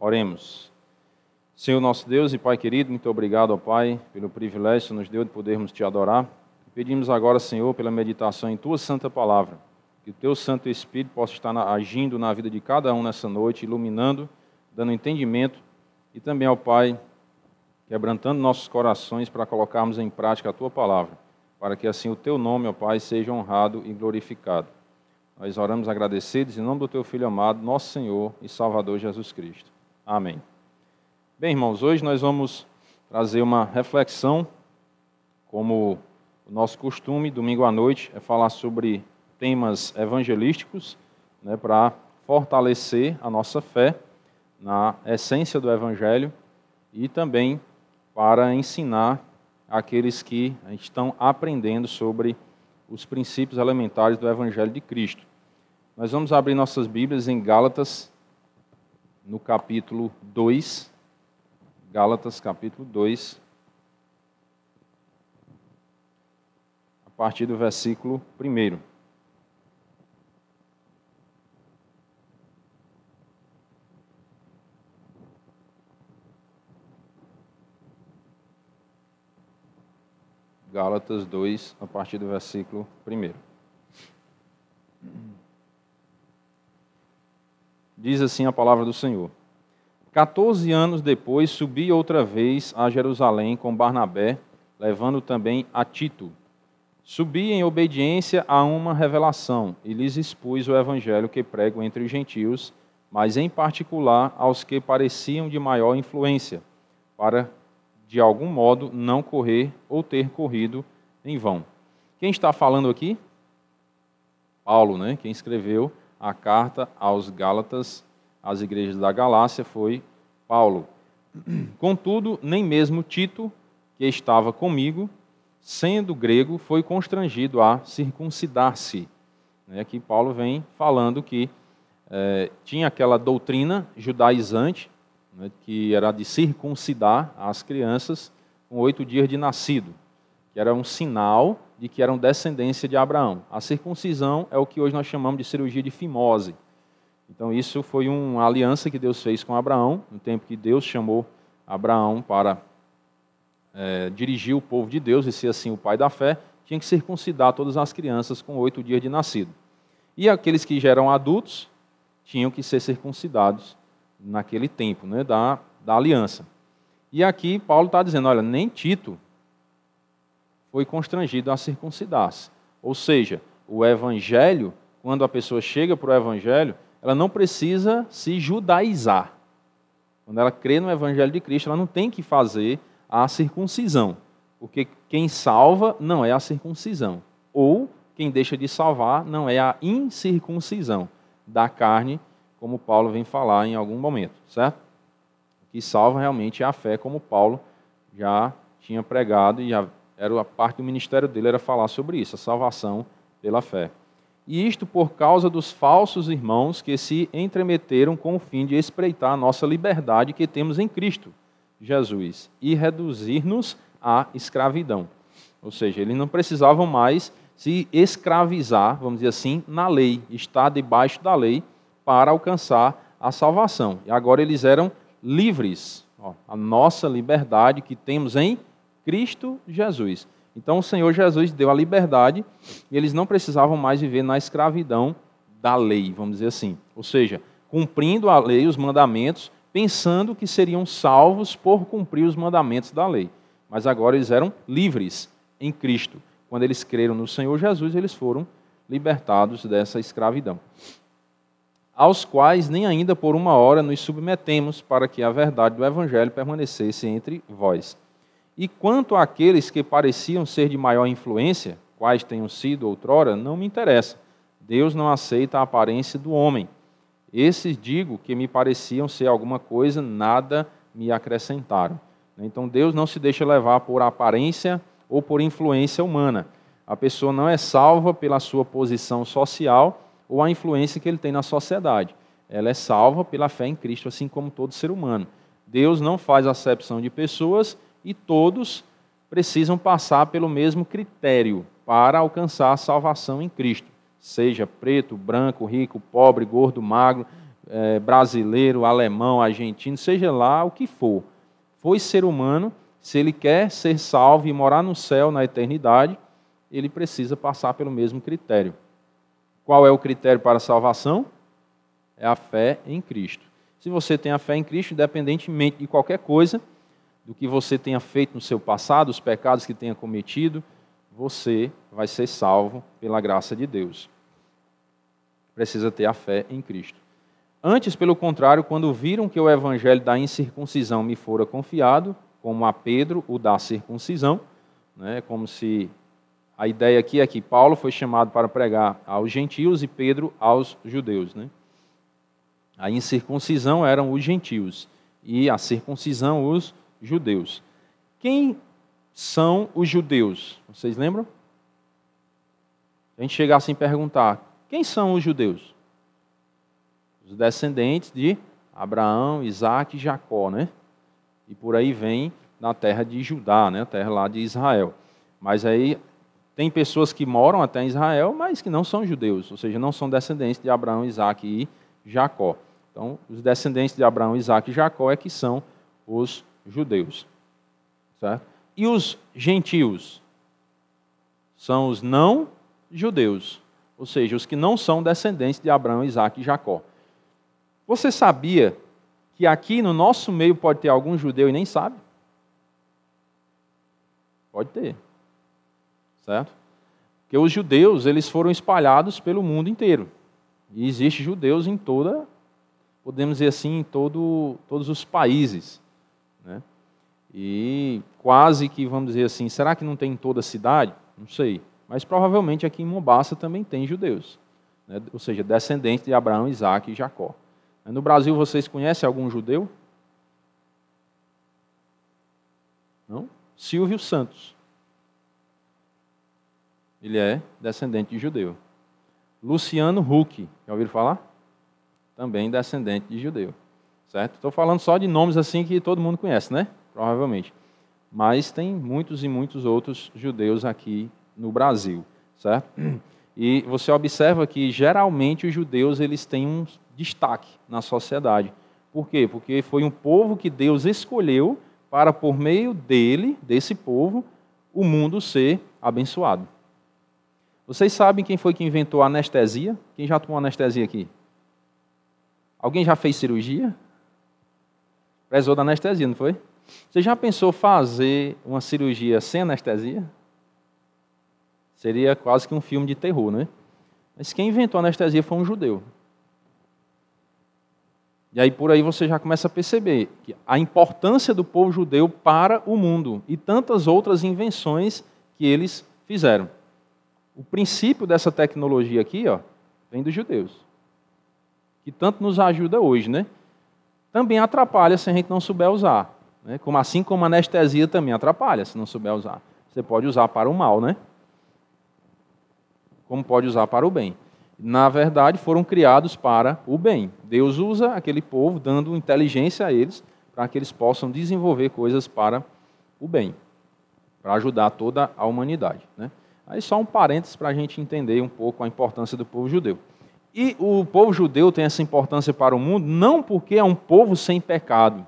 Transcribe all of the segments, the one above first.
Oremos. Senhor nosso Deus e Pai querido, muito obrigado, ó Pai, pelo privilégio que nos deu de podermos Te adorar. Pedimos agora, Senhor, pela meditação em Tua Santa Palavra, que o Teu Santo Espírito possa estar agindo na vida de cada um nessa noite, iluminando, dando entendimento e também, ó Pai, quebrantando nossos corações para colocarmos em prática a Tua Palavra, para que assim o Teu nome, ó Pai, seja honrado e glorificado. Nós oramos agradecidos em nome do Teu Filho amado, nosso Senhor e Salvador Jesus Cristo. Amém. Bem, irmãos, hoje nós vamos trazer uma reflexão, como o nosso costume, domingo à noite, é falar sobre temas evangelísticos, para fortalecer a nossa fé na essência do Evangelho e também para ensinar aqueles que estão aprendendo sobre os princípios elementares do Evangelho de Cristo. Nós vamos abrir nossas Bíblias em Gálatas, no capítulo 2, Gálatas, capítulo 2, a partir do versículo 1. Gálatas 2, a partir do versículo 1. Diz assim a palavra do Senhor. 14 anos depois, subi outra vez a Jerusalém com Barnabé, levando também a Tito. Subi em obediência a uma revelação e lhes expus o evangelho que prego entre os gentios, mas em particular aos que pareciam de maior influência, para, de algum modo, não correr ou ter corrido em vão. Quem está falando aqui? Paulo, Quem escreveu a carta aos Gálatas, às igrejas da Galácia, foi Paulo. Contudo, nem mesmo Tito, que estava comigo, sendo grego, foi constrangido a circuncidar-se. Aqui Paulo vem falando que tinha aquela doutrina judaizante, que era de circuncidar as crianças com 8 dias de nascido, que era um sinal de que eram descendência de Abraão. A circuncisão é o que hoje nós chamamos de cirurgia de fimose. Então isso foi uma aliança que Deus fez com Abraão, no tempo que Deus chamou Abraão para dirigir o povo de Deus e ser assim o pai da fé, tinha que circuncidar todas as crianças com 8 dias de nascido. E aqueles que já eram adultos tinham que ser circuncidados naquele tempo, da aliança. E aqui Paulo está dizendo, olha, nem Tito foi constrangido a circuncidar-se. Ou seja, o evangelho, quando a pessoa chega para o evangelho, ela não precisa se judaizar. Quando ela crê no evangelho de Cristo, ela não tem que fazer a circuncisão, porque quem salva não é a circuncisão, ou quem deixa de salvar não é a incircuncisão da carne, como Paulo vem falar em algum momento, certo? O que salva realmente é a fé, como Paulo já tinha pregado e já era a parte do ministério dele, era falar sobre isso, a salvação pela fé. E isto por causa dos falsos irmãos que se entremeteram com o fim de espreitar a nossa liberdade que temos em Cristo Jesus e reduzir-nos à escravidão. Ou seja, eles não precisavam mais se escravizar, vamos dizer assim, na lei, estar debaixo da lei para alcançar a salvação. E agora eles eram livres, a nossa liberdade que temos em Cristo Jesus. Então o Senhor Jesus deu a liberdade e eles não precisavam mais viver na escravidão da lei, vamos dizer assim. Ou seja, cumprindo a lei, os mandamentos, pensando que seriam salvos por cumprir os mandamentos da lei. Mas agora eles eram livres em Cristo. Quando eles creram no Senhor Jesus, eles foram libertados dessa escravidão. Aos quais nem ainda por uma hora nos submetemos para que a verdade do Evangelho permanecesse entre vós. E quanto àqueles que pareciam ser de maior influência, quais tenham sido outrora, não me interessa. Deus não aceita a aparência do homem. Esses, digo, que me pareciam ser alguma coisa, nada me acrescentaram. Então Deus não se deixa levar por aparência ou por influência humana. A pessoa não é salva pela sua posição social ou a influência que ele tem na sociedade. Ela é salva pela fé em Cristo, assim como todo ser humano. Deus não faz acepção de pessoas e todos precisam passar pelo mesmo critério para alcançar a salvação em Cristo. Seja preto, branco, rico, pobre, gordo, magro, brasileiro, alemão, argentino, seja lá o que for, foi ser humano, se ele quer ser salvo e morar no céu na eternidade, ele precisa passar pelo mesmo critério. Qual é o critério para a salvação? É a fé em Cristo. Se você tem a fé em Cristo, independentemente de qualquer coisa, do que você tenha feito no seu passado, os pecados que tenha cometido, você vai ser salvo pela graça de Deus. Precisa ter a fé em Cristo. Antes, pelo contrário, quando viram que o evangelho da incircuncisão me fora confiado, como a Pedro o da circuncisão, né, como se a ideia aqui é que Paulo foi chamado para pregar aos gentios e Pedro aos judeus, né? A incircuncisão eram os gentios e a circuncisão os judeus. Quem são os judeus? Vocês lembram? A gente chega assim a perguntar, quem são os judeus? Os descendentes de Abraão, Isaac e Jacó, né? E por aí vem na terra de Judá, né? A terra lá de Israel. Mas aí tem pessoas que moram até em Israel, mas que não são judeus, ou seja, não são descendentes de Abraão, Isaac e Jacó. Então, os descendentes de Abraão, Isaac e Jacó é que são os judeus. Certo? E os gentios? São os não judeus, ou seja, os que não são descendentes de Abraão, Isaac e Jacó. Você sabia que aqui no nosso meio pode ter algum judeu e nem sabe? Pode ter. Certo? Porque os judeus, eles foram espalhados pelo mundo inteiro. E existem judeus em toda, podemos dizer assim, em todos os países. Né? E quase que, vamos dizer assim, será que não tem em toda a cidade? Não sei. Mas provavelmente aqui em Mombaça também tem judeus. Né? Ou seja, descendentes de Abraão, Isaac e Jacó. No Brasil, vocês conhecem algum judeu? Não? Silvio Santos. Ele é descendente de judeu. Luciano Huck, já ouviram falar? Também descendente de judeu. Certo? Estou falando só de nomes assim que todo mundo conhece, né? Provavelmente. Mas tem muitos e muitos outros judeus aqui no Brasil. Certo? E você observa que geralmente os judeus eles têm um destaque na sociedade. Por quê? Porque foi um povo que Deus escolheu para, por meio dele, desse povo, o mundo ser abençoado. Vocês sabem quem foi que inventou a anestesia? Quem já tomou anestesia aqui? Alguém já fez cirurgia? Precisou da anestesia, não foi? Você já pensou fazer uma cirurgia sem anestesia? Seria quase que um filme de terror, né? Mas quem inventou a anestesia foi um judeu. E aí por aí você já começa a perceber que a importância do povo judeu para o mundo e tantas outras invenções que eles fizeram. O princípio dessa tecnologia aqui, ó, vem dos judeus, que tanto nos ajuda hoje, né? Também atrapalha se a gente não souber usar, né? Assim como a anestesia também atrapalha se não souber usar. Você pode usar para o mal, né? Como pode usar para o bem. Na verdade, foram criados para o bem. Deus usa aquele povo, dando inteligência a eles, para que eles possam desenvolver coisas para o bem, para ajudar toda a humanidade, né? Aí só um parênteses para a gente entender um pouco a importância do povo judeu. E o povo judeu tem essa importância para o mundo não porque é um povo sem pecado.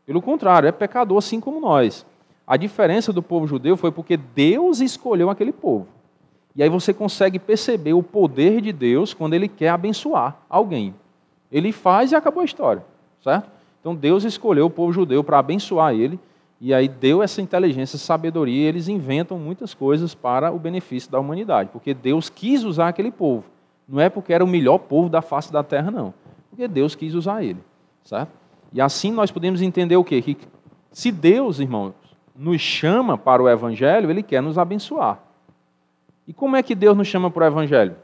Pelo contrário, é pecador assim como nós. A diferença do povo judeu foi porque Deus escolheu aquele povo. E aí você consegue perceber o poder de Deus quando Ele quer abençoar alguém. Ele faz e acabou a história, certo? Então Deus escolheu o povo judeu para abençoar ele, e aí deu essa inteligência, essa sabedoria, e eles inventam muitas coisas para o benefício da humanidade, porque Deus quis usar aquele povo. Não é porque era o melhor povo da face da terra, não. Porque Deus quis usar ele, certo? E assim nós podemos entender o quê? Que se Deus, irmãos, nos chama para o Evangelho, Ele quer nos abençoar. E como é que Deus nos chama para o Evangelho?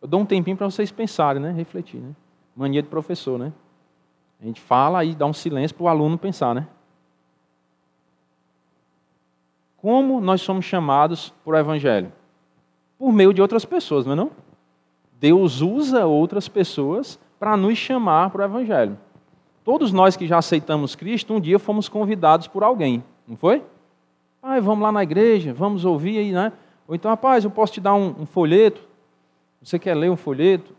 Eu dou um tempinho para vocês pensarem, né? Refletir, né? Mania de professor, né? A gente fala e dá um silêncio para o aluno pensar, né? Como nós somos chamados para o Evangelho? Por meio de outras pessoas, não é não? Deus usa outras pessoas para nos chamar para o Evangelho. Todos nós que já aceitamos Cristo, um dia fomos convidados por alguém, não foi? Vamos lá na igreja, vamos ouvir aí, né? Ou então, rapaz, eu posso te dar um folheto, você quer ler um folheto?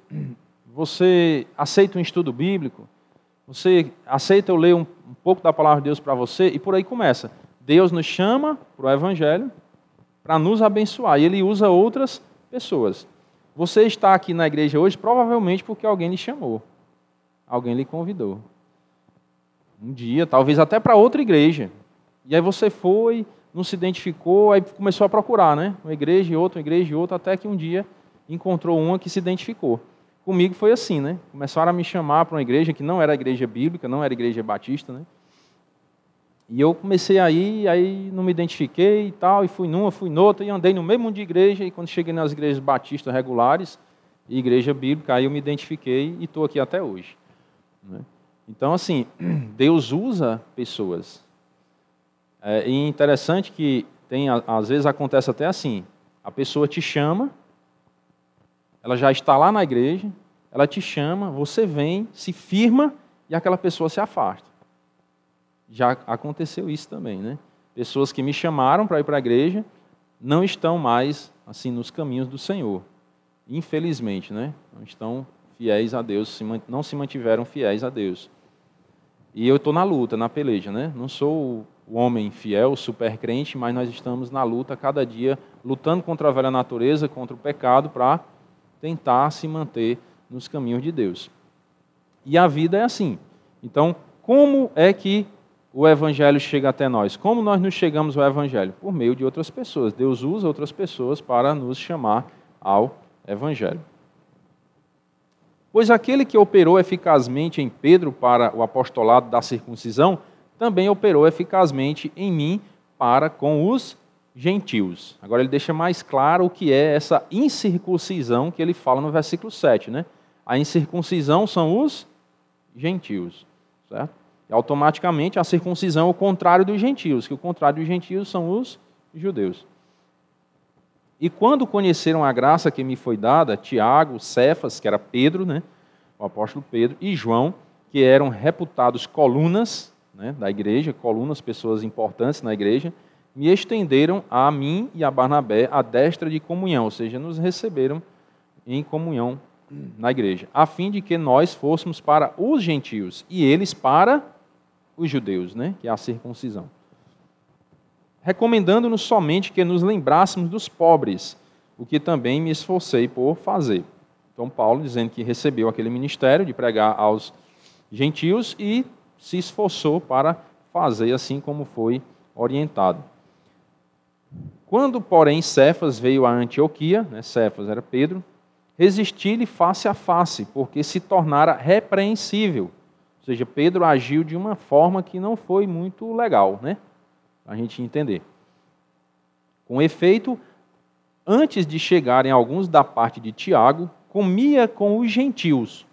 Você aceita um estudo bíblico? Você aceita eu ler um pouco da palavra de Deus para você? E por aí começa. Deus nos chama para o Evangelho para nos abençoar. E Ele usa outras pessoas. Você está aqui na igreja hoje provavelmente porque alguém lhe chamou. Alguém lhe convidou. Um dia, talvez até para outra igreja. E aí você foi, não se identificou, aí começou a procurar, né? Uma igreja e outra, até que um dia encontrou uma que se identificou. Comigo foi assim, né? Começaram a me chamar para uma igreja que não era igreja bíblica, não era igreja batista, né? E eu comecei aí não me identifiquei e tal, e fui numa, fui noutra, e andei no mesmo mundo de igreja, e quando cheguei nas igrejas batistas regulares, e igreja bíblica, aí eu me identifiquei e estou aqui até hoje. Né? Então, assim, Deus usa pessoas. E é interessante que às vezes acontece até assim, a pessoa te chama, ela já está lá na igreja, ela te chama, você vem, se firma, e aquela pessoa se afasta. Já aconteceu isso também, né? Pessoas que me chamaram para ir para a igreja não estão mais assim nos caminhos do Senhor. Infelizmente, né? Não estão fiéis a Deus, não se mantiveram fiéis a Deus. E eu estou na luta, na peleja, né? Não sou o homem fiel, super crente, mas nós estamos na luta cada dia, lutando contra a velha natureza, contra o pecado, para tentar se manter nos caminhos de Deus. E a vida é assim. Então, como é que o Evangelho chega até nós? Como nós nos chegamos ao Evangelho? Por meio de outras pessoas. Deus usa outras pessoas para nos chamar ao Evangelho. Pois aquele que operou eficazmente em Pedro para o apostolado da circuncisão, também operou eficazmente em mim para com os gentios. Agora ele deixa mais claro o que é essa incircuncisão que ele fala no versículo 7. Né? A incircuncisão são os gentios, certo? E automaticamente a circuncisão é o contrário dos gentios, que o contrário dos gentios são os judeus. E quando conheceram a graça que me foi dada, Tiago, Cefas, que era Pedro, né, o apóstolo Pedro, e João, que eram reputados colunas, né, da igreja, colunas, pessoas importantes na igreja, me estenderam a mim e a Barnabé a destra de comunhão, ou seja, nos receberam em comunhão na igreja, a fim de que nós fôssemos para os gentios e eles para os judeus, né, que é a circuncisão. Recomendando-nos somente que nos lembrássemos dos pobres, o que também me esforcei por fazer. Então, Paulo dizendo que recebeu aquele ministério de pregar aos gentios e se esforçou para fazer assim como foi orientado. Quando, porém, Cefas veio a Antioquia, né, Cefas era Pedro, resisti-lhe face a face, porque se tornara repreensível. Ou seja, Pedro agiu de uma forma que não foi muito legal, né? Para a gente entender. Com efeito, antes de chegarem alguns da parte de Tiago, comia com os gentios.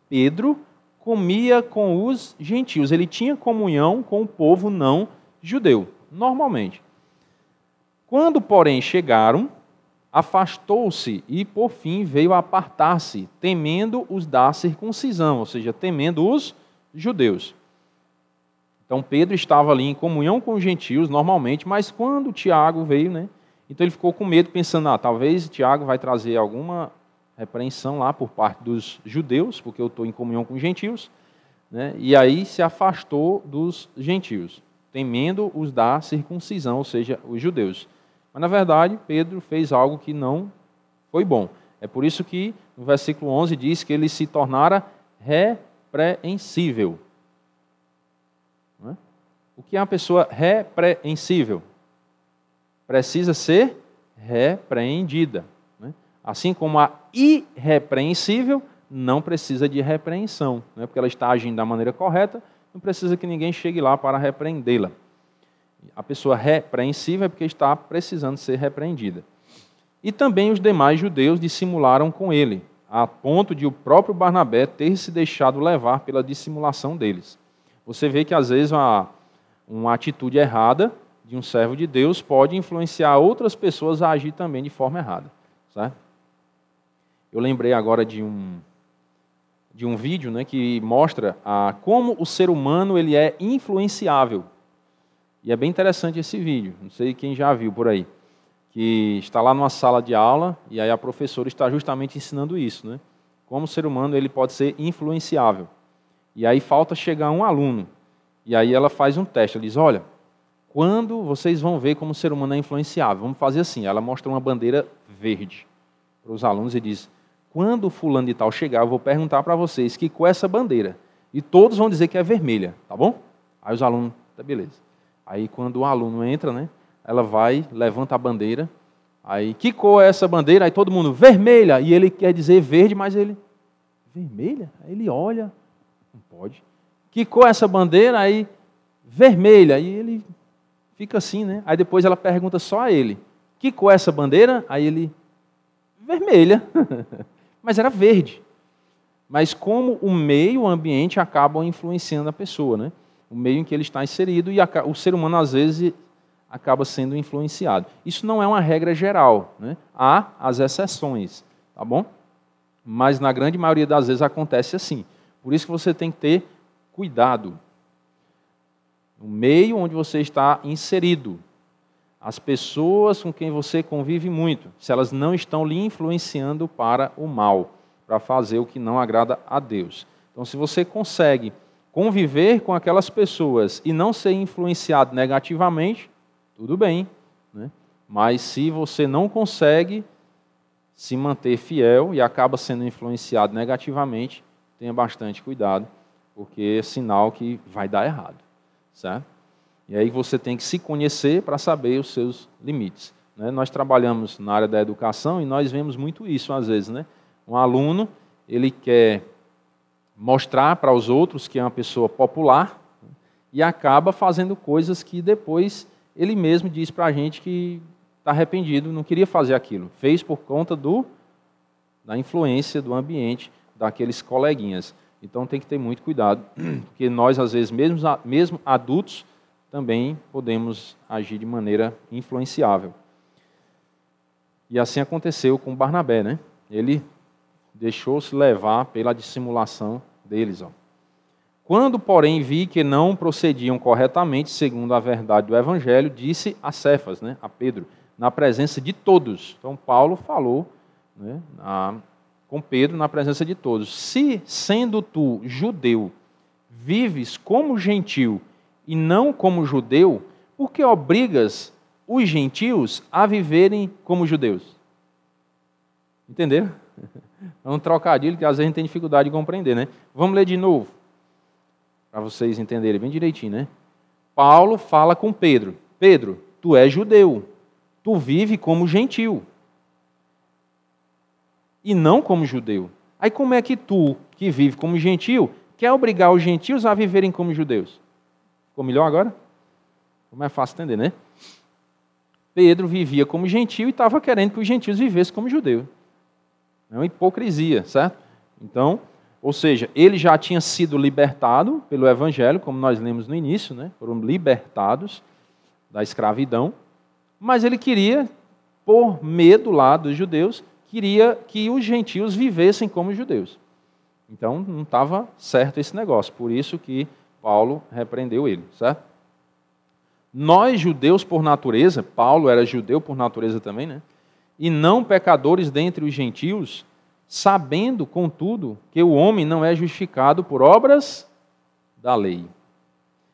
Pedro comia com os gentios. Ele tinha comunhão com o povo não judeu, normalmente. Quando, porém, chegaram, afastou-se e, por fim, veio a apartar-se, temendo os da circuncisão, ou seja, temendo os judeus. Então, Pedro estava ali em comunhão com os gentios, normalmente, mas quando Tiago veio, né, então ele ficou com medo, pensando, talvez Tiago vai trazer alguma repreensão lá por parte dos judeus, porque eu estou em comunhão com os gentios, né, e aí se afastou dos gentios, temendo os da circuncisão, ou seja, os judeus. Mas, na verdade, Pedro fez algo que não foi bom. É por isso que, no versículo 11, diz que ele se tornara repreensível. O que é uma pessoa repreensível? Precisa ser repreendida. Assim como a irrepreensível não precisa de repreensão, porque ela está agindo da maneira correta, não precisa que ninguém chegue lá para repreendê-la. A pessoa repreensível é porque está precisando ser repreendida. E também os demais judeus dissimularam com ele, a ponto de o próprio Barnabé ter se deixado levar pela dissimulação deles. Você vê que às vezes uma atitude errada de um servo de Deus pode influenciar outras pessoas a agir também de forma errada. Certo? Eu lembrei agora de um vídeo, né, que mostra como o ser humano ele é influenciável. E é bem interessante esse vídeo, não sei quem já viu por aí. que está lá numa sala de aula e aí a professora está justamente ensinando isso, né? Como o ser humano ele pode ser influenciável. E aí falta chegar um aluno. E aí ela faz um teste, ela diz, olha, quando vocês vão ver como o ser humano é influenciável, vamos fazer assim, ela mostra uma bandeira verde para os alunos e diz, quando o fulano de tal chegar, eu vou perguntar para vocês que cor é essa bandeira. E todos vão dizer que é vermelha, tá bom? Aí os alunos, tá beleza. Aí quando o aluno entra, né, ela vai, levanta a bandeira, aí, que cor é essa bandeira? Aí todo mundo, vermelha, e ele quer dizer verde, mas ele, vermelha? Aí ele olha, não pode. Que cor é essa bandeira? Aí, vermelha, e ele fica assim, né? Aí depois ela pergunta só a ele, que cor é essa bandeira? Aí ele, vermelha, mas era verde. Mas como o meio, o ambiente acabam influenciando a pessoa, né? O meio em que ele está inserido e o ser humano às vezes acaba sendo influenciado. Isso não é uma regra geral, né? Há as exceções, tá bom? Mas na grande maioria das vezes acontece assim. Por isso que você tem que ter cuidado. O meio onde você está inserido, as pessoas com quem você convive muito, se elas não estão lhe influenciando para o mal, para fazer o que não agrada a Deus. Então, se você consegue conviver com aquelas pessoas e não ser influenciado negativamente, tudo bem, né? Mas se você não consegue se manter fiel e acaba sendo influenciado negativamente, tenha bastante cuidado, porque é sinal que vai dar errado, certo? E aí você tem que se conhecer para saber os seus limites, né? Nós trabalhamos na área da educação e nós vemos muito isso às vezes, né? Um aluno, ele quer mostrar para os outros que é uma pessoa popular, né? E acaba fazendo coisas que depois ele mesmo diz para a gente que está arrependido, não queria fazer aquilo. Fez por conta da influência do ambiente daqueles coleguinhas. Então tem que ter muito cuidado, porque nós, às vezes, mesmo adultos, também podemos agir de maneira influenciável. E assim aconteceu com Barnabé, né? Ele deixou-se levar pela dissimulação deles. Quando, porém, vi que não procediam corretamente, segundo a verdade do Evangelho, disse a Cefas, né, a Pedro, na presença de todos. Então, Paulo falou, né, com Pedro na presença de todos. Se, sendo tu judeu, vives como gentil e não como judeu, por que obrigas os gentios a viverem como judeus? Entenderam? É um trocadilho que às vezes a gente tem dificuldade de compreender, né? Vamos ler de novo, para vocês entenderem bem direitinho, né? Paulo fala com Pedro. Pedro, tu és judeu, tu vive como gentil e não como judeu. Aí como é que tu, que vive como gentil, quer obrigar os gentios a viverem como judeus? Ficou melhor agora? Como é fácil entender, né? Pedro vivia como gentil e estava querendo que os gentios vivessem como judeu. É uma hipocrisia, certo? Então, ou seja, ele já tinha sido libertado pelo Evangelho, como nós lemos no início, né? Foram libertados da escravidão, mas ele queria, por medo lá dos judeus, queria que os gentios vivessem como judeus. Então, não estava certo esse negócio, por isso que Paulo repreendeu ele, certo? Nós, judeus por natureza, Paulo era judeu por natureza também, né? E não pecadores dentre os gentios, sabendo, contudo, que o homem não é justificado por obras da lei,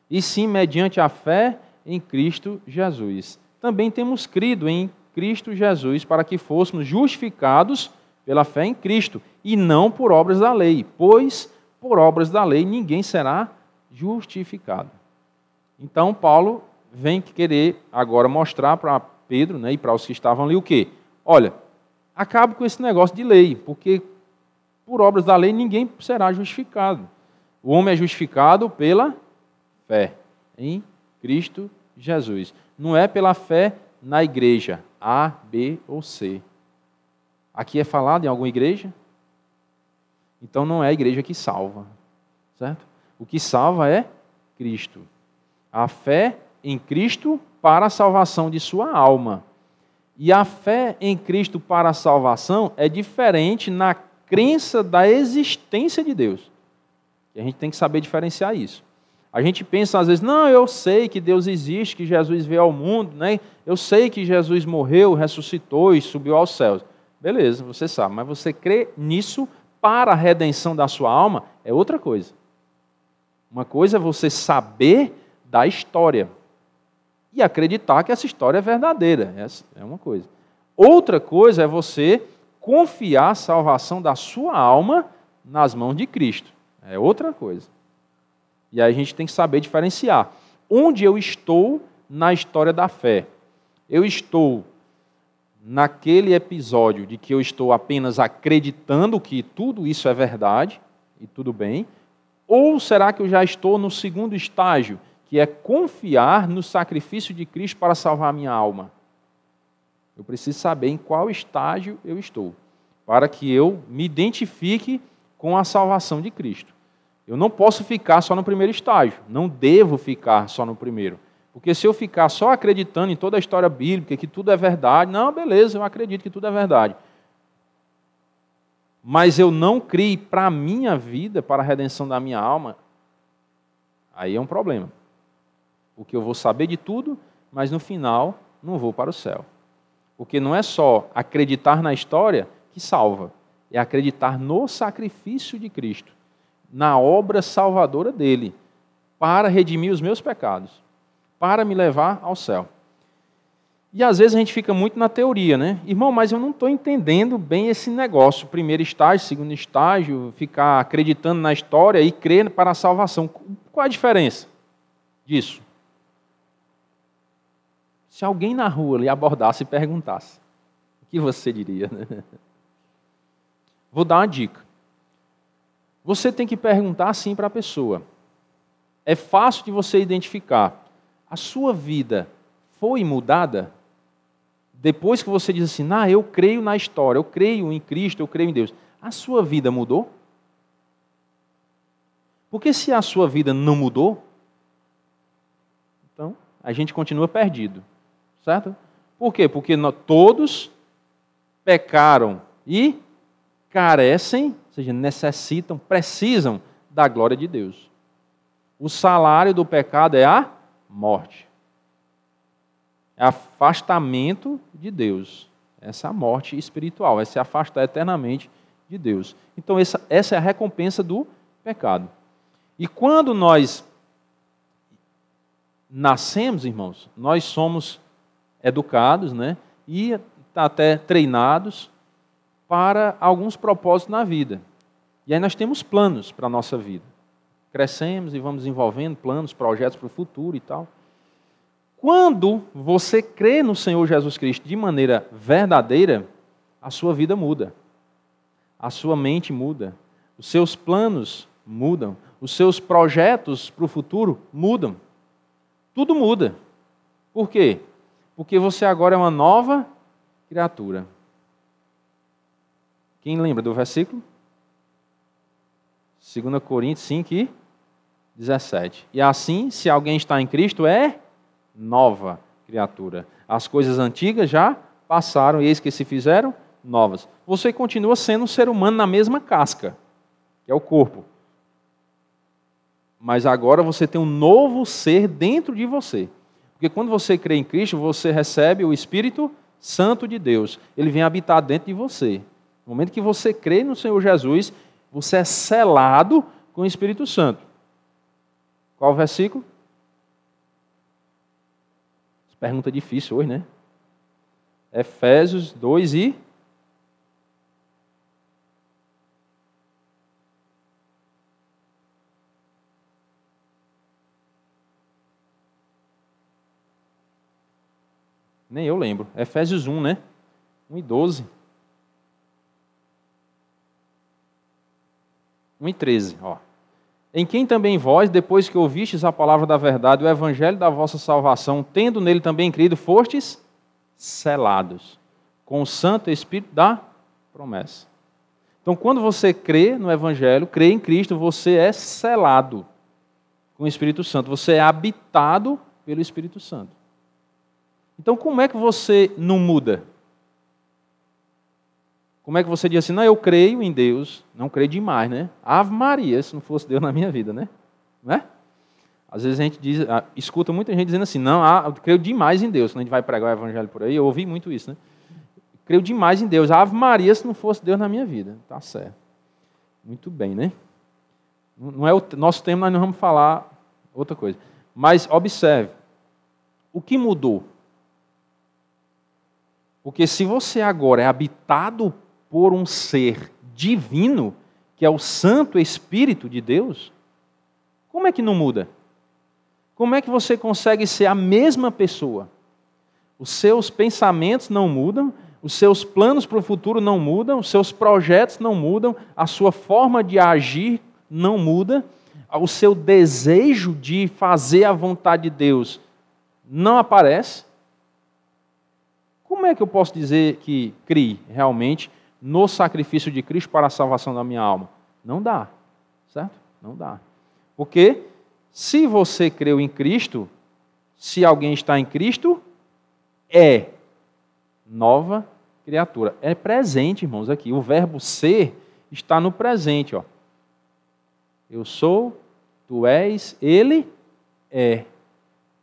e sim mediante a fé em Cristo Jesus. Também temos crido em Cristo Jesus para que fôssemos justificados pela fé em Cristo, e não por obras da lei, pois por obras da lei ninguém será justificado. Então, Paulo vem querer agora mostrar para Pedro, né, e para os que estavam ali o quê? Olha, acabe com esse negócio de lei, porque por obras da lei ninguém será justificado. O homem é justificado pela fé em Cristo Jesus. Não é pela fé na igreja, A, B ou C. Aqui é falado em alguma igreja? Então não é a igreja que salva, certo? O que salva é Cristo. A fé em Cristo para a salvação de sua alma. E a fé em Cristo para a salvação é diferente na crença da existência de Deus. E a gente tem que saber diferenciar isso. A gente pensa às vezes, não, eu sei que Deus existe, que Jesus veio ao mundo, né? Eu sei que Jesus morreu, ressuscitou e subiu aos céus. Beleza, você sabe, mas você crê nisso para a redenção da sua alma é outra coisa. Uma coisa é você saber da história e acreditar que essa história é verdadeira, essa é uma coisa. Outra coisa é você confiar a salvação da sua alma nas mãos de Cristo, é outra coisa. E aí a gente tem que saber diferenciar. Onde eu estou na história da fé? Eu estou naquele episódio de que eu estou apenas acreditando que tudo isso é verdade, e tudo bem, ou será que eu já estou no segundo estágio, que é confiar no sacrifício de Cristo para salvar a minha alma? Eu preciso saber em qual estágio eu estou, para que eu me identifique com a salvação de Cristo. Eu não posso ficar só no primeiro estágio, não devo ficar só no primeiro. Porque se eu ficar só acreditando em toda a história bíblica, que tudo é verdade, não, beleza, eu acredito que tudo é verdade. Mas eu não criei para a minha vida, para a redenção da minha alma, aí é um problema. Porque eu vou saber de tudo, mas no final não vou para o céu. Porque não é só acreditar na história que salva, é acreditar no sacrifício de Cristo, na obra salvadora dele, para redimir os meus pecados, para me levar ao céu. E às vezes a gente fica muito na teoria, né? Irmão, mas eu não estou entendendo bem esse negócio, primeiro estágio, segundo estágio, ficar acreditando na história e crer para a salvação. Qual a diferença disso? Se alguém na rua lhe abordasse e perguntasse, o que você diria, né? Vou dar uma dica. Você tem que perguntar assim para a pessoa. É fácil de você identificar. A sua vida foi mudada? Depois que você diz assim, eu creio na história, eu creio em Cristo, eu creio em Deus. A sua vida mudou? Porque se a sua vida não mudou, então a gente continua perdido. Certo? Por quê? Porque todos pecaram e carecem, ou seja, necessitam, precisam da glória de Deus. O salário do pecado é a morte. É afastamento de Deus. Essa é a morte espiritual, é se afastar eternamente de Deus. Então essa é a recompensa do pecado. E quando nós nascemos, irmãos, nós somos educados, né, e até treinados para alguns propósitos na vida. E aí nós temos planos para a nossa vida. Crescemos e vamos desenvolvendo planos, projetos para o futuro e tal. Quando você crê no Senhor Jesus Cristo de maneira verdadeira, a sua vida muda. A sua mente muda. Os seus planos mudam. Os seus projetos para o futuro mudam. Tudo muda. Por quê? Porque você agora é uma nova criatura. Quem lembra do versículo? 2 Coríntios 5, 17. E assim, se alguém está em Cristo, é nova criatura. As coisas antigas já passaram, e eis que se fizeram novas. Você continua sendo um ser humano na mesma casca, que é o corpo. Mas agora você tem um novo ser dentro de você. Porque quando você crê em Cristo, você recebe o Espírito Santo de Deus. Ele vem habitar dentro de você. No momento que você crê no Senhor Jesus, você é selado com o Espírito Santo. Qual o versículo? Pergunta difícil hoje, né? Efésios 2 e... Nem eu lembro. Efésios 1, né? 1 e 12. 1 e 13, ó. Em quem também vós, depois que ouvistes a palavra da verdade, o evangelho da vossa salvação, tendo nele também crido, fostes selados com o Santo Espírito da promessa. Então, quando você crê no evangelho, crê em Cristo, você é selado com o Espírito Santo. Você é habitado pelo Espírito Santo. Então, como é que você não muda? Como é que você diz assim, não, eu creio em Deus, não creio demais, né? Ave Maria, se não fosse Deus na minha vida, né? Não é? Às vezes a gente escuta muita gente dizendo assim, não, eu creio demais em Deus. Quando a gente vai pregar o evangelho por aí, eu ouvi muito isso, né? Creio demais em Deus. Ave Maria se não fosse Deus na minha vida. Tá certo. Muito bem, né? Não é o nosso tema, nós não vamos falar outra coisa. Mas observe, o que mudou? Porque se você agora é habitado por um ser divino, que é o Santo Espírito de Deus, como é que não muda? Como é que você consegue ser a mesma pessoa? Os seus pensamentos não mudam, os seus planos para o futuro não mudam, os seus projetos não mudam, a sua forma de agir não muda, o seu desejo de fazer a vontade de Deus não aparece. Como é que eu posso dizer que criei realmente no sacrifício de Cristo para a salvação da minha alma? Não dá, certo? Não dá. Porque se você creu em Cristo, se alguém está em Cristo, é nova criatura. É presente, irmãos, aqui. O verbo ser está no presente, ó. Eu sou, tu és, ele é.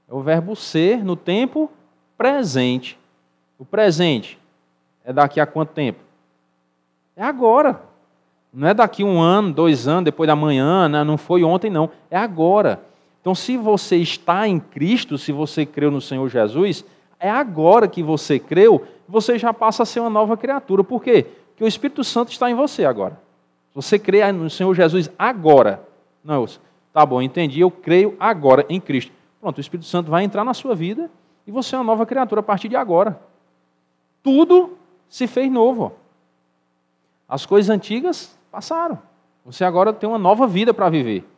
É o verbo ser no tempo presente. O presente é daqui a quanto tempo? É agora. Não é daqui 1 ano, 2 anos, depois da manhã, não foi ontem, não. É agora. Então, se você está em Cristo, se você creu no Senhor Jesus, é agora que você creu, você já passa a ser uma nova criatura. Por quê? Porque o Espírito Santo está em você agora. Você crê no Senhor Jesus agora. Não, tá bom, entendi, eu creio agora em Cristo. Pronto, o Espírito Santo vai entrar na sua vida e você é uma nova criatura a partir de agora. Tudo se fez novo. As coisas antigas passaram. Você agora tem uma nova vida para viver.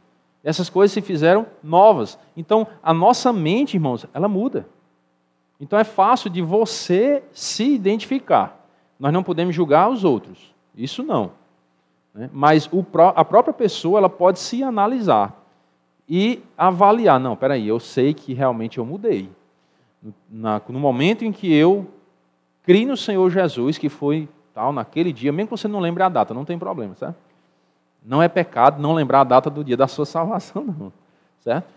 Essas coisas se fizeram novas. Então, a nossa mente, irmãos, ela muda. Então, é fácil de você se identificar. Nós não podemos julgar os outros. Isso não. Mas a própria pessoa ela pode se analisar e avaliar. Não, peraí, eu sei que realmente eu mudei. No momento em que eu criei no Senhor Jesus, que foi tal, naquele dia, mesmo que você não lembre a data, não tem problema, certo? Não é pecado não lembrar a data do dia da sua salvação, não, certo?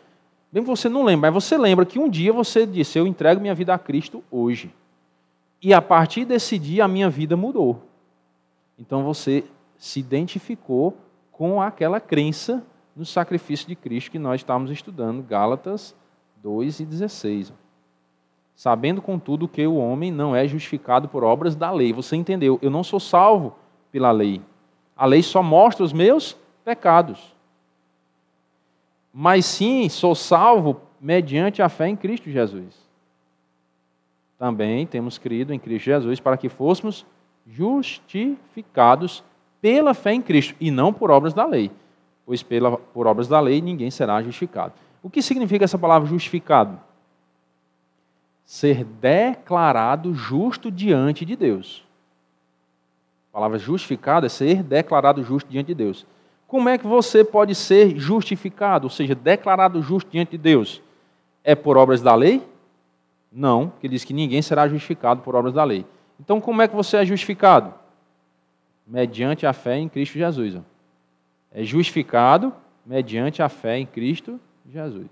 Mesmo que você não lembre, mas você lembra que um dia você disse, eu entrego minha vida a Cristo hoje. E a partir desse dia a minha vida mudou. Então você se identificou com aquela crença no sacrifício de Cristo que nós estávamos estudando, Gálatas 2:16. Sabendo, contudo, que o homem não é justificado por obras da lei. Você entendeu? Eu não sou salvo pela lei. A lei só mostra os meus pecados. Mas sim, sou salvo mediante a fé em Cristo Jesus. Também temos crido em Cristo Jesus para que fôssemos justificados pela fé em Cristo e não por obras da lei. Pois por obras da lei ninguém será justificado. O que significa essa palavra justificado? Ser declarado justo diante de Deus. A palavra justificado é ser declarado justo diante de Deus. Como é que você pode ser justificado, ou seja, declarado justo diante de Deus? É por obras da lei? Não, porque diz que ninguém será justificado por obras da lei. Então, como é que você é justificado? Mediante a fé em Cristo Jesus. É justificado mediante a fé em Cristo Jesus.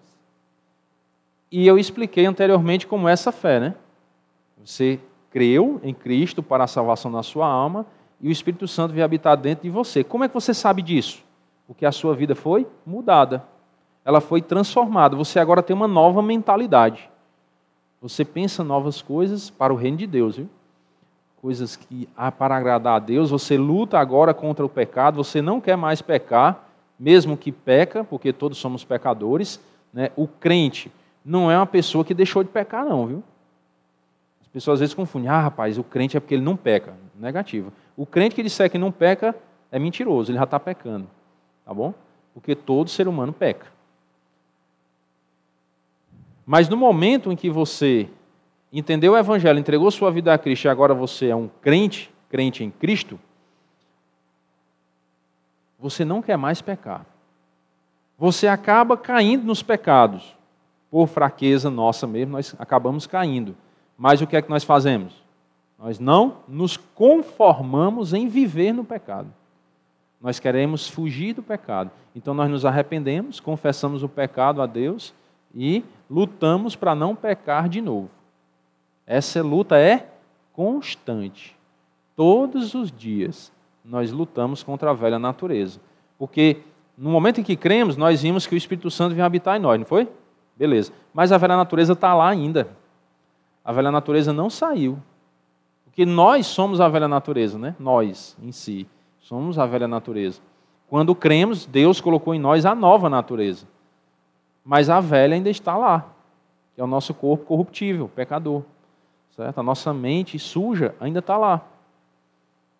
E eu expliquei anteriormente como é essa fé, né? Você creu em Cristo para a salvação da sua alma e o Espírito Santo veio habitar dentro de você. Como é que você sabe disso? Porque a sua vida foi mudada. Ela foi transformada. Você agora tem uma nova mentalidade. Você pensa novas coisas para o reino de Deus, viu? Coisas que para agradar a Deus. Você luta agora contra o pecado. Você não quer mais pecar, mesmo que peca, porque todos somos pecadores, né? O crente não é uma pessoa que deixou de pecar, não, viu? As pessoas às vezes confundem. Rapaz, o crente é porque ele não peca. Negativo. O crente que disser que não peca é mentiroso, ele já está pecando. Tá bom? Porque todo ser humano peca. Mas no momento em que você entendeu o Evangelho, entregou sua vida a Cristo e agora você é um crente, crente em Cristo, você não quer mais pecar. Você acaba caindo nos pecados. Por fraqueza nossa mesmo, nós acabamos caindo. Mas o que é que nós fazemos? Nós não nos conformamos em viver no pecado. Nós queremos fugir do pecado. Então nós nos arrependemos, confessamos o pecado a Deus e lutamos para não pecar de novo. Essa luta é constante. Todos os dias nós lutamos contra a velha natureza. Porque no momento em que cremos, nós vimos que o Espírito Santo vem habitar em nós, não foi? Beleza. Mas a velha natureza está lá ainda. A velha natureza não saiu. Porque nós somos a velha natureza, né? Nós, em si, somos a velha natureza. Quando cremos, Deus colocou em nós a nova natureza. Mas a velha ainda está lá, que é o nosso corpo corruptível, pecador. Certo? A nossa mente suja ainda está lá.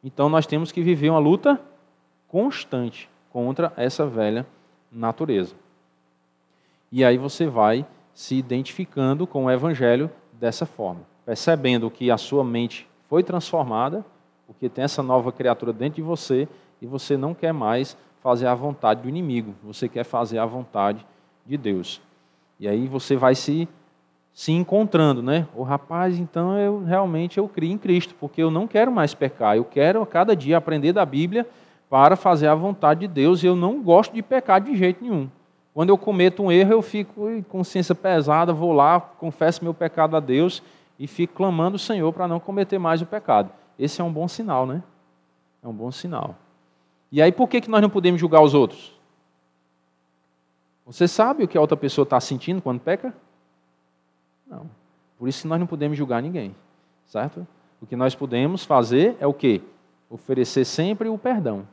Então nós temos que viver uma luta constante contra essa velha natureza. E aí você vai se identificando com o Evangelho dessa forma, percebendo que a sua mente foi transformada, porque tem essa nova criatura dentro de você, e você não quer mais fazer a vontade do inimigo, você quer fazer a vontade de Deus. E aí você vai se encontrando, né? O rapaz, então eu realmente crio em Cristo, porque eu não quero mais pecar, eu quero a cada dia aprender da Bíblia para fazer a vontade de Deus, e eu não gosto de pecar de jeito nenhum. Quando eu cometo um erro, eu fico em consciência pesada, vou lá, confesso meu pecado a Deus e fico clamando o Senhor para não cometer mais o pecado. Esse é um bom sinal, né? É um bom sinal. E aí, por que nós não podemos julgar os outros? Você sabe o que a outra pessoa está sentindo quando peca? Não. Por isso que nós não podemos julgar ninguém, certo? O que nós podemos fazer é o quê? Oferecer sempre o perdão.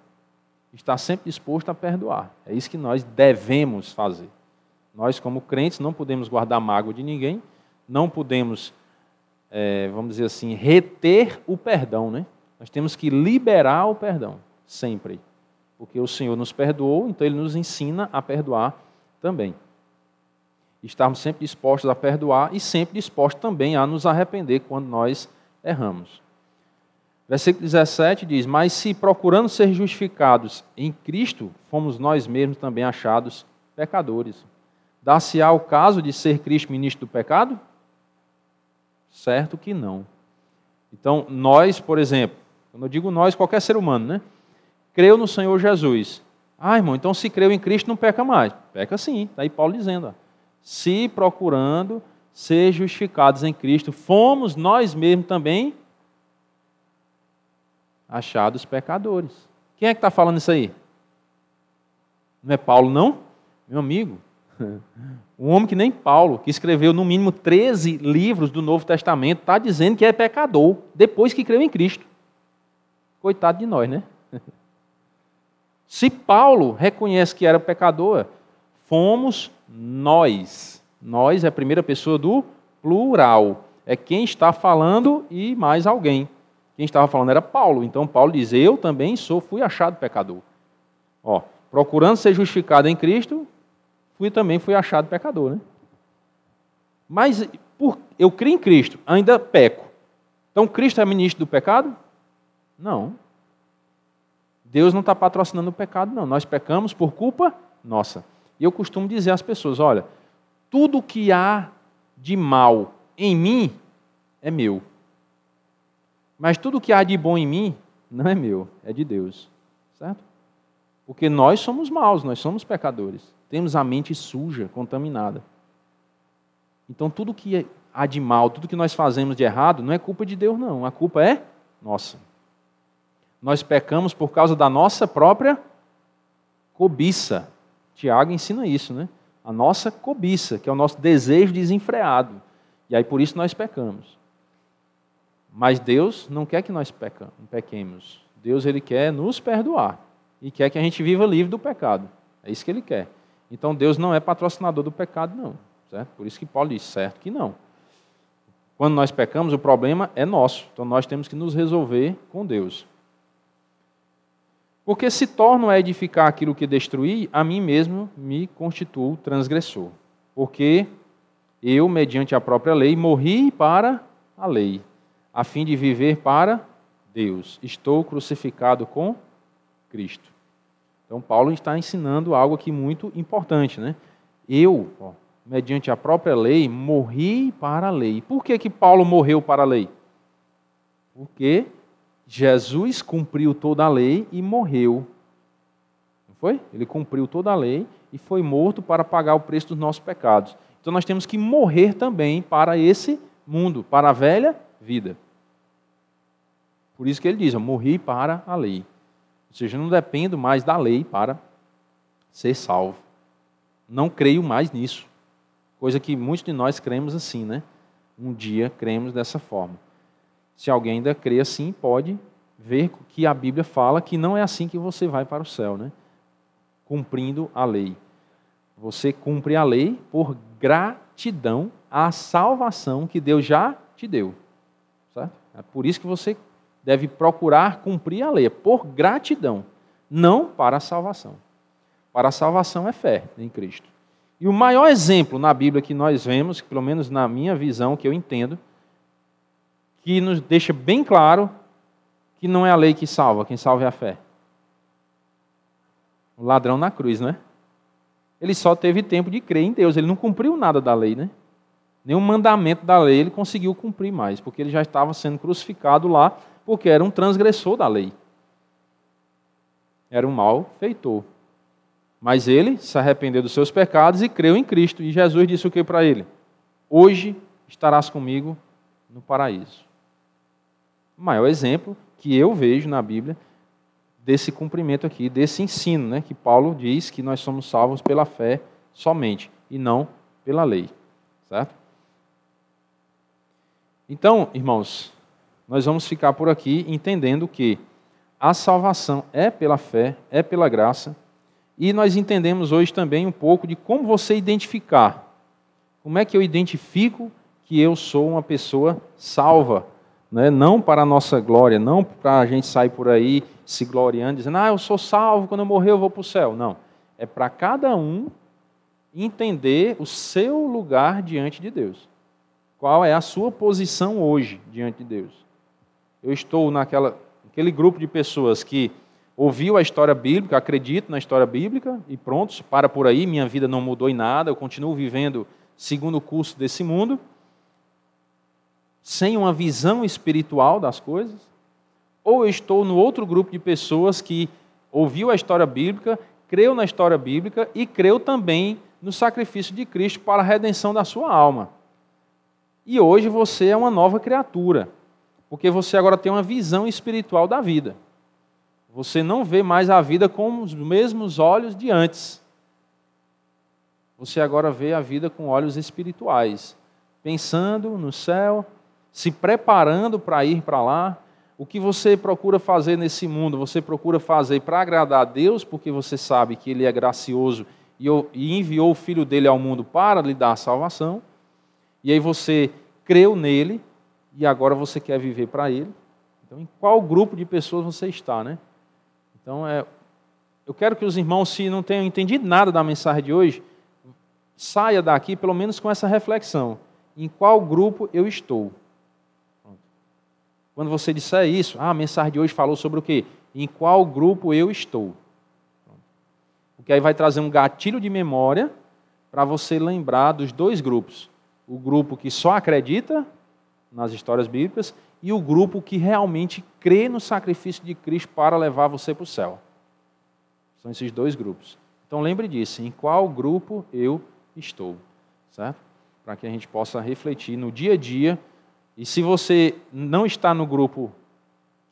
Estar sempre disposto a perdoar. É isso que nós devemos fazer. Nós, como crentes, não podemos guardar mágoa de ninguém, não podemos, vamos dizer assim, reter o perdão, né? Nós temos que liberar o perdão, sempre. Porque o Senhor nos perdoou, então Ele nos ensina a perdoar também. Estarmos sempre dispostos a perdoar e sempre dispostos também a nos arrepender quando nós erramos. Versículo 17 diz: mas se procurando ser justificados em Cristo, fomos nós mesmos também achados pecadores. Dá-se-á o caso de ser Cristo ministro do pecado? Certo que não. Então, nós, por exemplo, quando eu digo nós, qualquer ser humano, né? Creu no Senhor Jesus. Ah, irmão, então se creu em Cristo não peca mais. Peca sim, está aí Paulo dizendo. Ó. Se procurando ser justificados em Cristo, fomos nós mesmos também achados pecadores. Quem é que está falando isso aí? Não é Paulo, não? Meu amigo. Um homem que nem Paulo, que escreveu no mínimo 13 livros do Novo Testamento, está dizendo que é pecador, depois que creu em Cristo. Coitado de nós, né? Se Paulo reconhece que era pecador, fomos nós. Nós é a primeira pessoa do plural. É quem está falando e mais alguém. Quem estava falando era Paulo. Então Paulo diz, eu também fui achado pecador. Ó, procurando ser justificado em Cristo, também fui achado pecador. Né? Mas eu creio em Cristo, ainda peco. Então Cristo é ministro do pecado? Não. Deus não está patrocinando o pecado, não. Nós pecamos por culpa nossa. E eu costumo dizer às pessoas, olha, tudo que há de mal em mim é meu. Mas tudo que há de bom em mim não é meu, é de Deus. Certo? Porque nós somos maus, nós somos pecadores. Temos a mente suja, contaminada. Então tudo que há de mal, tudo que nós fazemos de errado, não é culpa de Deus, não. A culpa é nossa. Nós pecamos por causa da nossa própria cobiça. Tiago ensina isso, né? A nossa cobiça, que é o nosso desejo desenfreado. E aí por isso nós pecamos. Mas Deus não quer que nós pequemos. Deus ele quer nos perdoar. E quer que a gente viva livre do pecado. É isso que ele quer. Então Deus não é patrocinador do pecado, não. Certo? Por isso que Paulo diz, certo que não. Quando nós pecamos, o problema é nosso. Então nós temos que nos resolver com Deus. Porque se torno a edificar aquilo que destruí, a mim mesmo me constituo transgressor. Porque eu, mediante a própria lei, morri para a lei, a fim de viver para Deus. Estou crucificado com Cristo. Então, Paulo está ensinando algo aqui muito importante, né? Eu, mediante a própria lei, morri para a lei. Por que Paulo morreu para a lei? Porque Jesus cumpriu toda a lei e morreu foi? Ele cumpriu toda a lei e foi morto para pagar o preço dos nossos pecados. Então nós temos que morrer também para esse mundo, para a velha vida. Por isso que ele diz, eu morri para a lei. Ou seja, eu não dependo mais da lei para ser salvo. Não creio mais nisso. Coisa que muitos de nós cremos assim, né? Um dia cremos dessa forma. Se alguém ainda crê assim, pode ver que a Bíblia fala que não é assim que você vai para o céu, né? Cumprindo a lei. Você cumpre a lei por gratidão à salvação que Deus já te deu. Certo? É por isso que você deve procurar cumprir a lei, por gratidão, não para a salvação. Para a salvação é fé em Cristo. E o maior exemplo na Bíblia que nós vemos, pelo menos na minha visão, que eu entendo, que nos deixa bem claro que não é a lei que salva, quem salva é a fé. O ladrão na cruz, né? Ele só teve tempo de crer em Deus, ele não cumpriu nada da lei, né? Nenhum mandamento da lei ele conseguiu cumprir mais, porque ele já estava sendo crucificado lá, porque era um transgressor da lei. Era um malfeitor. Mas ele se arrependeu dos seus pecados e creu em Cristo. E Jesus disse o que para ele? Hoje estarás comigo no paraíso. O maior exemplo que eu vejo na Bíblia desse cumprimento aqui, desse ensino, né, que Paulo diz que nós somos salvos pela fé somente e não pela lei. Certo? Então, irmãos, nós vamos ficar por aqui entendendo que a salvação é pela fé, é pela graça, e nós entendemos hoje também um pouco de como você identificar. Como é que eu identifico que eu sou uma pessoa salva? Né? Não para a nossa glória, não para a gente sair por aí se gloriando, dizendo, eu sou salvo, quando eu morrer eu vou para o céu. Não, é para cada um entender o seu lugar diante de Deus. Qual é a sua posição hoje diante de Deus? Eu estou naquele grupo de pessoas que ouviu a história bíblica, acredito na história bíblica e pronto, para por aí, minha vida não mudou em nada, eu continuo vivendo segundo o curso desse mundo, sem uma visão espiritual das coisas, ou eu estou no outro grupo de pessoas que ouviu a história bíblica, creu na história bíblica e creu também no sacrifício de Cristo para a redenção da sua alma. E hoje você é uma nova criatura, porque você agora tem uma visão espiritual da vida. Você não vê mais a vida com os mesmos olhos de antes. Você agora vê a vida com olhos espirituais, pensando no céu, se preparando para ir para lá. O que você procura fazer nesse mundo, você procura fazer para agradar a Deus, porque você sabe que Ele é gracioso e enviou o Filho dele ao mundo para lhe dar a salvação. E aí você creu nele e agora você quer viver para Ele. Então, em qual grupo de pessoas você está, né? Então, eu quero que os irmãos, se não tenham entendido nada da mensagem de hoje, saia daqui pelo menos com essa reflexão. Em qual grupo eu estou? Quando você disser isso, a mensagem de hoje falou sobre o quê? Em qual grupo eu estou? Porque aí vai trazer um gatilho de memória para você lembrar dos dois grupos. O grupo que só acredita nas histórias bíblicas e o grupo que realmente crê no sacrifício de Cristo para levar você para o céu. São esses dois grupos. Então lembre disso, em qual grupo eu estou, certo? Para que a gente possa refletir no dia a dia. E se você não está no grupo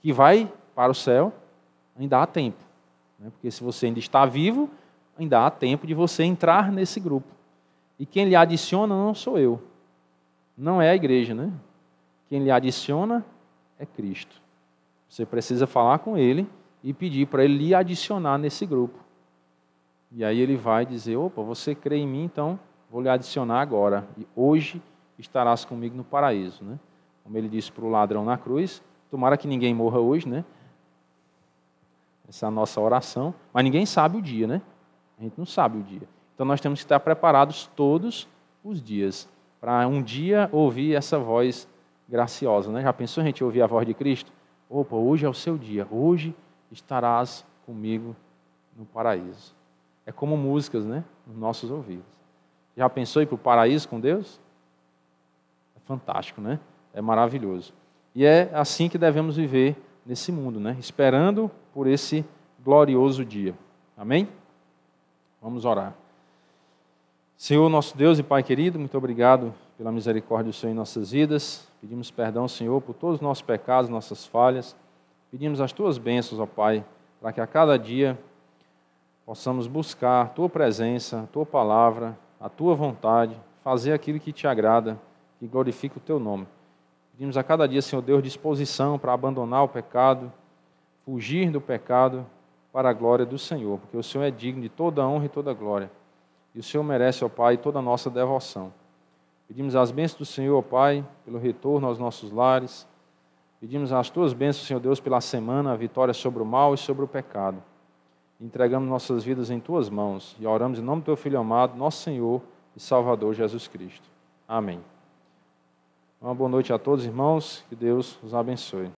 que vai para o céu, ainda há tempo. Né? Porque se você ainda está vivo, ainda há tempo de você entrar nesse grupo. E quem lhe adiciona não sou eu. Não é a igreja, né? Quem lhe adiciona é Cristo. Você precisa falar com Ele e pedir para Ele lhe adicionar nesse grupo. E aí Ele vai dizer, opa, você crê em mim, então vou lhe adicionar agora. E hoje estarás comigo no paraíso, né? Como Ele disse para o ladrão na cruz, tomara que ninguém morra hoje, né? Essa é a nossa oração. Mas ninguém sabe o dia, né? A gente não sabe o dia. Então nós temos que estar preparados todos os dias para um dia ouvir essa voz graciosa, né? Já pensou a gente ouvir a voz de Cristo? Opa, hoje é o seu dia, hoje estarás comigo no paraíso. É como músicas, né? Nos nossos ouvidos. Já pensou ir para o paraíso com Deus? É fantástico, né? É maravilhoso. E é assim que devemos viver nesse mundo, né? Esperando por esse glorioso dia. Amém? Vamos orar. Senhor, nosso Deus e Pai querido, muito obrigado pela misericórdia do Senhor em nossas vidas. Pedimos perdão, Senhor, por todos os nossos pecados, nossas falhas. Pedimos as Tuas bênçãos, ó Pai, para que a cada dia possamos buscar a Tua presença, a Tua palavra, a Tua vontade, fazer aquilo que Te agrada, que glorifica o Teu nome. Pedimos a cada dia, Senhor Deus, disposição para abandonar o pecado, fugir do pecado para a glória do Senhor, porque o Senhor é digno de toda honra e toda glória. E o Senhor merece, ó Pai, toda a nossa devoção. Pedimos as bênçãos do Senhor, ó Pai, pelo retorno aos nossos lares. Pedimos as Tuas bênçãos, Senhor Deus, pela semana, a vitória sobre o mal e sobre o pecado. Entregamos nossas vidas em Tuas mãos e oramos em nome do Teu Filho amado, nosso Senhor e Salvador Jesus Cristo. Amém. Uma boa noite a todos, irmãos. Que Deus os abençoe.